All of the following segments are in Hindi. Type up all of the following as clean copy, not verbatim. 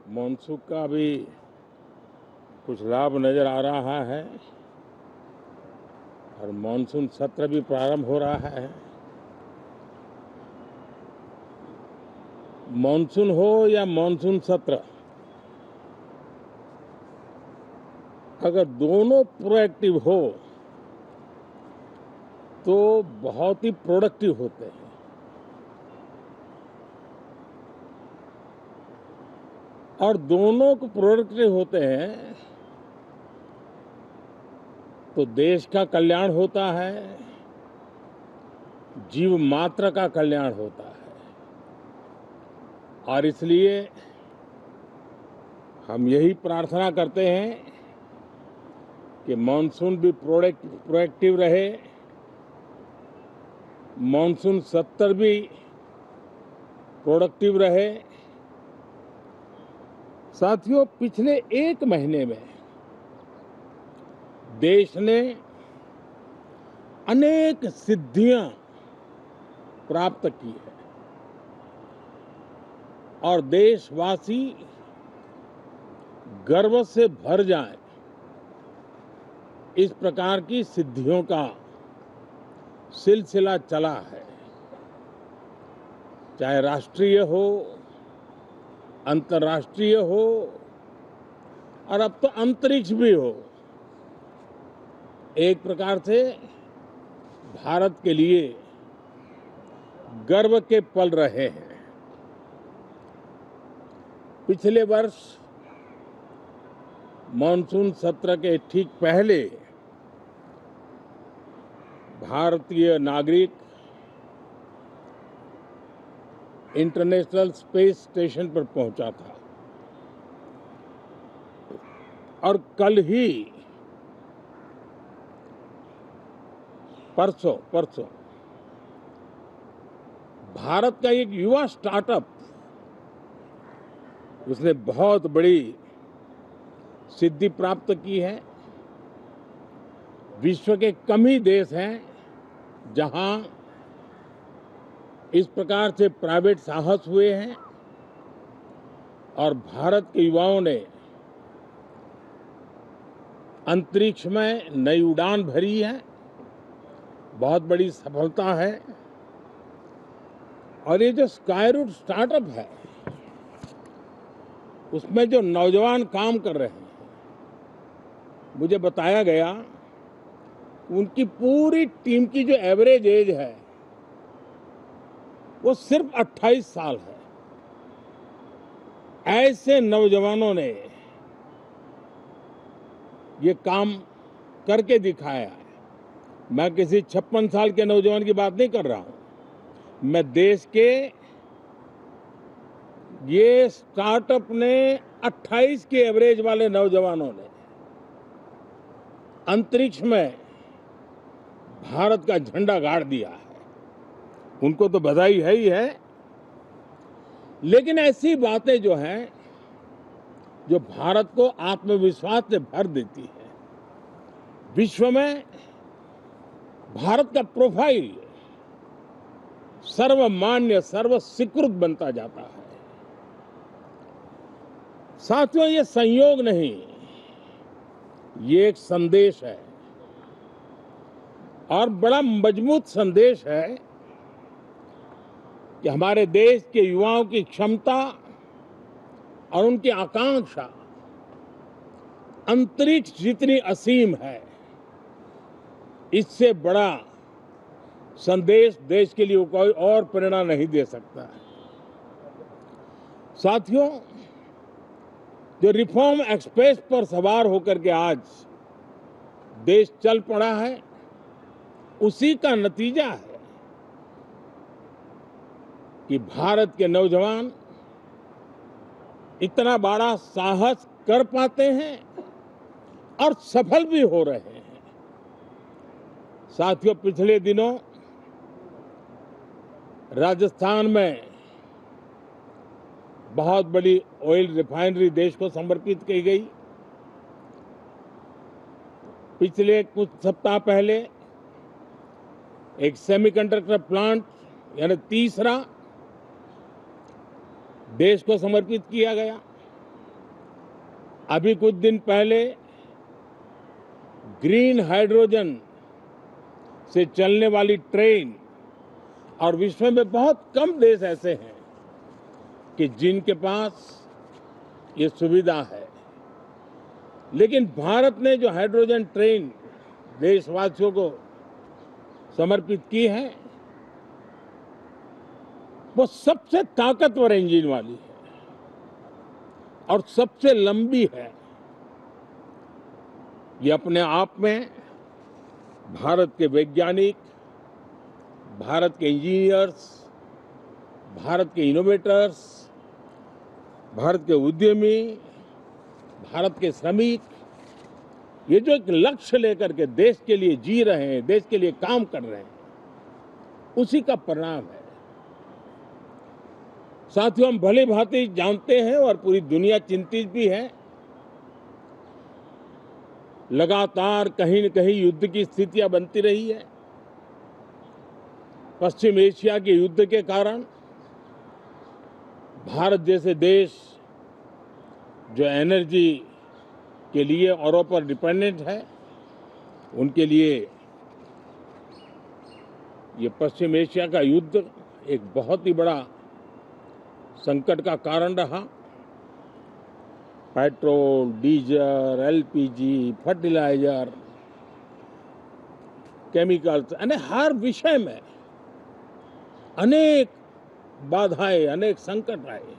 मानसून का भी कुछ लाभ नजर आ रहा है और मानसून सत्र भी प्रारंभ हो रहा है। मानसून हो या मानसून सत्र, अगर दोनों प्रोएक्टिव हो तो बहुत ही प्रोडक्टिव होते हैं। और दोनों को प्रोडक्टिव होते हैं तो देश का कल्याण होता है, जीव मात्र का कल्याण होता है। और इसलिए हम यही प्रार्थना करते हैं कि मानसून भी प्रोएक्टिव रहे, मानसून सत्र भी प्रोडक्टिव रहे। साथियों, पिछले एक महीने में देश ने अनेक सिद्धियां प्राप्त की है और देशवासी गर्व से भर जाएं, इस प्रकार की सिद्धियों का सिलसिला चला है। चाहे राष्ट्रीय हो, अंतर्राष्ट्रीय हो और अब तो अंतरिक्ष भी हो। एक प्रकार से भारत के लिए गर्व के पल रहे हैं। पिछले वर्ष मानसून सत्र के ठीक पहले भारतीय नागरिक इंटरनेशनल स्पेस स्टेशन पर पहुंचा था और कल ही परसों भारत का एक युवा स्टार्टअप, उसने बहुत बड़ी सिद्धि प्राप्त की है। विश्व के कम ही देश हैं जहां इस प्रकार से प्राइवेट साहस हुए हैं और भारत के युवाओं ने अंतरिक्ष में नई उड़ान भरी है। बहुत बड़ी सफलता है। और ये जो स्काईरूट स्टार्टअप है, उसमें जो नौजवान काम कर रहे हैं, मुझे बताया गया उनकी पूरी टीम की जो एवरेज एज है वो सिर्फ 28 साल है। ऐसे नौजवानों ने ये काम करके दिखाया है। मैं किसी 56 साल के नौजवान की बात नहीं कर रहा हूं। मैं देश के ये स्टार्टअप ने 28 के एवरेज वाले नौजवानों ने अंतरिक्ष में भारत का झंडा गाड़ दिया है। उनको तो बधाई है ही है, लेकिन ऐसी बातें जो हैं जो भारत को आत्मविश्वास से भर देती है। विश्व में भारत का प्रोफाइल सर्वमान्य, सर्वस्वीकृत बनता जाता है। साथियों, ये संयोग नहीं, ये एक संदेश है और बड़ा मजबूत संदेश है कि हमारे देश के युवाओं की क्षमता और उनकी आकांक्षा अंतरिक्ष जितनी असीम है, इससे बड़ा संदेश देश के लिए कोई और प्रेरणा नहीं दे सकता है। साथियों, जो रिफॉर्म एक्सप्रेस पर सवार होकर के आज देश चल पड़ा है, उसी का नतीजा है कि भारत के नौजवान इतना बड़ा साहस कर पाते हैं और सफल भी हो रहे हैं। साथियों, पिछले दिनों राजस्थान में बहुत बड़ी ऑयल रिफाइनरी देश को समर्पित की गई। पिछले कुछ सप्ताह पहले एक सेमीकंडक्टर प्लांट, यानी तीसरा, देश को समर्पित किया गया। अभी कुछ दिन पहले ग्रीन हाइड्रोजन से चलने वाली ट्रेन, और विश्व में बहुत कम देश ऐसे हैं कि जिनके पास ये सुविधा है, लेकिन भारत ने जो हाइड्रोजन ट्रेन देशवासियों को समर्पित की है, वो सबसे ताकतवर इंजन वाली है और सबसे लंबी है। ये अपने आप में भारत के वैज्ञानिक, भारत के इंजीनियर्स, भारत के इनोवेटर्स, भारत के उद्यमी, भारत के श्रमिक, ये जो एक लक्ष्य लेकर के देश के लिए जी रहे हैं, देश के लिए काम कर रहे हैं, उसी का परिणाम है। साथियों, हम भली भांति जानते हैं और पूरी दुनिया चिंतित भी है, लगातार कहीं न कहीं युद्ध की स्थितियां बनती रही है। पश्चिम एशिया के युद्ध के कारण भारत जैसे देश जो एनर्जी के लिए औरों पर डिपेंडेंट है, उनके लिए ये पश्चिम एशिया का युद्ध एक बहुत ही बड़ा संकट का कारण रहा। Petrol, diesel, LPG, fertiliser, chemicals, यानी हर विषय में अनेक बाधाएं, अनेक संकट आए।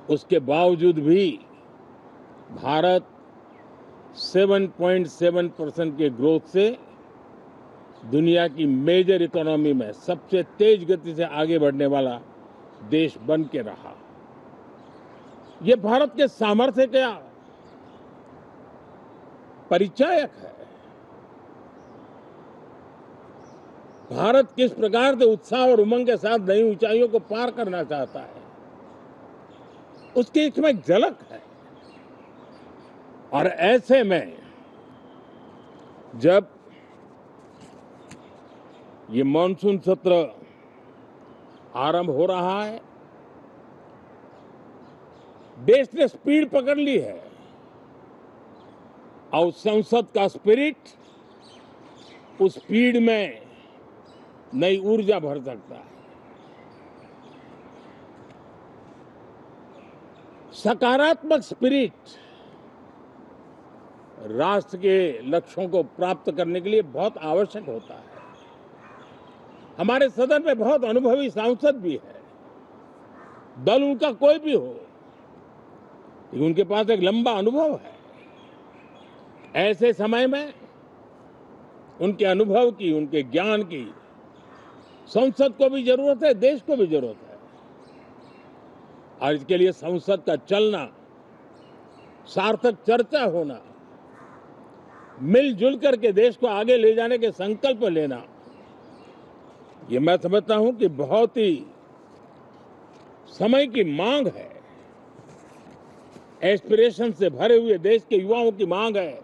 उसके बावजूद भी भारत 7.7% के ग्रोथ से दुनिया की मेजर इकोनॉमी में सबसे तेज गति से आगे बढ़ने वाला देश बन के रहा। ये भारत के सामर्थ्य का परिचायक है। भारत किस प्रकार से उत्साह और उमंग के साथ नई ऊंचाइयों को पार करना चाहता है, उसकी इसमें एक झलक है। और ऐसे में जब ये मॉनसून सत्र आरंभ हो रहा है, देश ने स्पीड पकड़ ली है और संसद का स्पिरिट उस स्पीड में नई ऊर्जा भर सकता है। सकारात्मक स्पिरिट राष्ट्र के लक्ष्यों को प्राप्त करने के लिए बहुत आवश्यक होता है। हमारे सदन में बहुत अनुभवी सांसद भी है, दल उनका कोई भी हो, लेकिन उनके पास एक लंबा अनुभव है। ऐसे समय में उनके अनुभव की, उनके ज्ञान की संसद को भी जरूरत है, देश को भी जरूरत है। और इसके लिए संसद का चलना, सार्थक चर्चा होना, मिलजुल करके देश को आगे ले जाने के संकल्प लेना, ये मैं समझता हूं कि बहुत ही समय की मांग है। एस्पिरेशन से भरे हुए देश के युवाओं की मांग है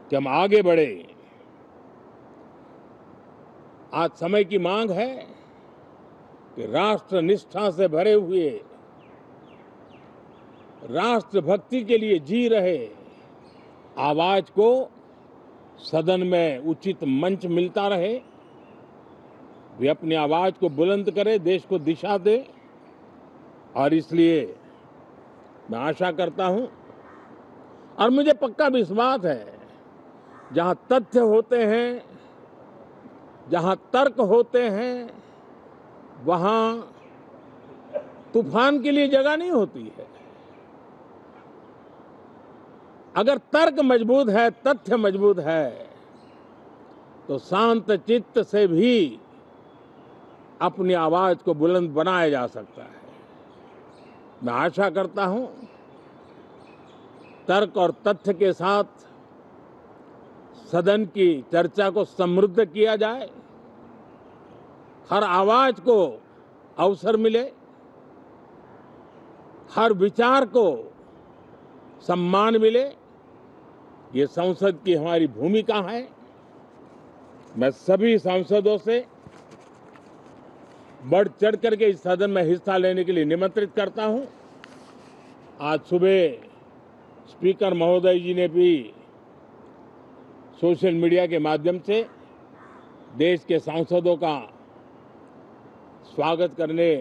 कि हम आगे बढ़े। आज समय की मांग है कि राष्ट्र निष्ठा से भरे हुए, राष्ट्र भक्ति के लिए जी रहे आवाज को सदन में उचित मंच मिलता रहे, वे अपनी आवाज को बुलंद करे, देश को दिशा दे। और इसलिए मैं आशा करता हूं और मुझे पक्का विश्वास है, जहां तथ्य होते हैं, जहां तर्क होते हैं, वहां तूफान के लिए जगह नहीं होती है। अगर तर्क मजबूत है, तथ्य मजबूत है, तो शांत चित्त से भी अपनी आवाज को बुलंद बनाया जा सकता है। मैं आशा करता हूं तर्क और तथ्य के साथ सदन की चर्चा को समृद्ध किया जाए, हर आवाज को अवसर मिले, हर विचार को सम्मान मिले। ये संसद की हमारी भूमिका है। मैं सभी सांसदों से बढ़ चढ़ करके इस सदन में हिस्सा लेने के लिए निमंत्रित करता हूं। आज सुबह स्पीकर महोदय जी ने भी सोशल मीडिया के माध्यम से देश के सांसदों का स्वागत करने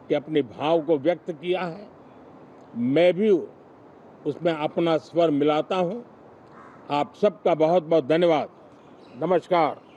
के अपने भाव को व्यक्त किया है। मैं भी उसमें अपना स्वर मिलाता हूं। आप सबका बहुत बहुत धन्यवाद। नमस्कार।